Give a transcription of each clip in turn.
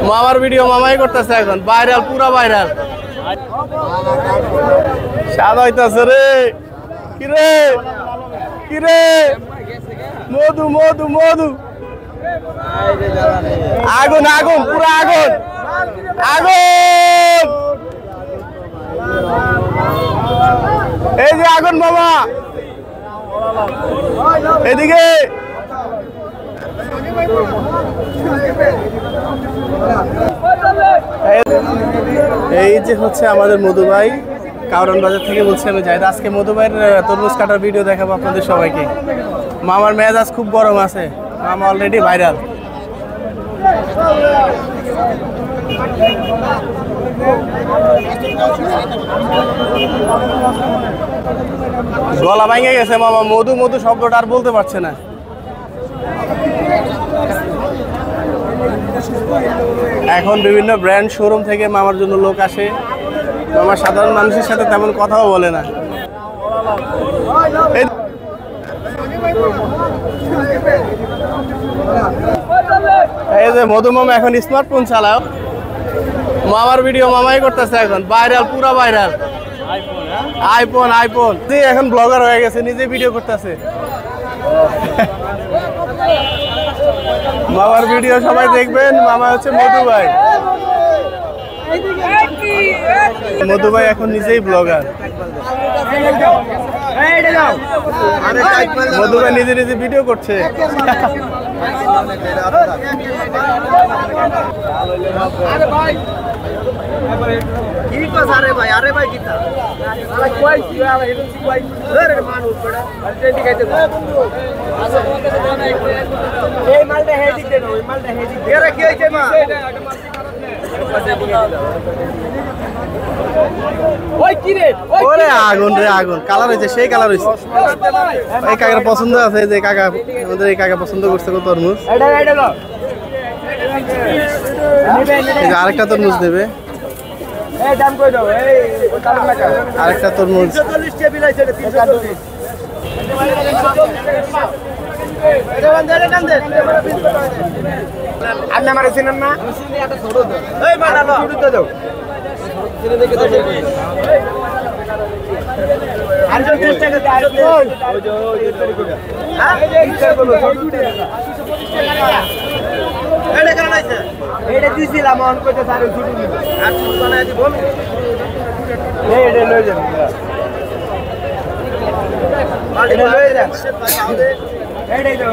মামার ভিডিও মামাই করতেছে এখন, ভাইরাল, পুরা ভাইরাল। সাদা হইতাছে রে, কিরে কিরে, মধু মধু মধু, আগুন আগুন, পুরা আগুন আগুন, এই যে আগুন মামা, এদিকে এই যে হচ্ছে আমাদের মধু ভাই, কারণ বাজার থেকে বলছি আমি যাই। আজকে মধু ভাইয়ের তরমুজ কাটার ভিডিও দেখাবো আপনাদের সবাইকে। মামার মেজাজ খুব গরম আছে, মামা অলরেডি ভাইরাল। গলা ভেঙে গেছে মামা, মধু মধু শব্দটা আর বলতে পারছে না। এখন বিভিন্ন ব্র্যান্ড শোরুম থেকে মামার জন্য লোক আসে। মামা সাধারণ মানুষের সাথে তেমন কথাও বলে না। এই যে মধু মামা এখন স্মার্টফোন চালাও, মামার ভিডিও মামাই করতেছে এখন, ভাইরাল, পুরা ভাইরাল। আইফোন আইফোন, এখন ব্লগার হয়ে গেছে, নিজে ভিডিও করতেছে। মামার ভিডিও সবাই দেখবেন। মামা হচ্ছে মধু ভাই। মধু ভাই এখন নিজেই ব্লগার। মধু ভাই নিজে নিজে ভিডিও করছে। আগুন রে আগুন, কালার হয়েছে, সেই কালার হয়েছে। এই কাকার পছন্দ আছে, যে কাকা আমাদের এই কাকা পছন্দ করছে তরমুজ। আরেকটা তরমুজ দেবে, আরেকটা তরমুজ। আপনি আমার চিনেন না? এটা দিছিলাম অন করতে স্যার ছুটি নিব আর ছুটি বানাই দি বল এই এটা লই যান এটা লই যান এইটাই দাও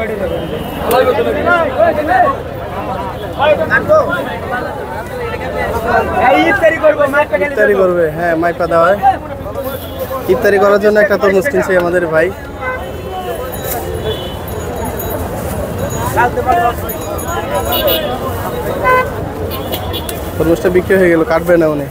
এই ইফতারি করব মাইপা গেলে ইফতারি করবে। হ্যাঁ মাইপা দাও, ইফতারি করার জন্য একটা তরমুজ কিনছে আমাদের ভাই। তরমুজটা বিক্রি হয়ে গেল, কাটবে না উনি।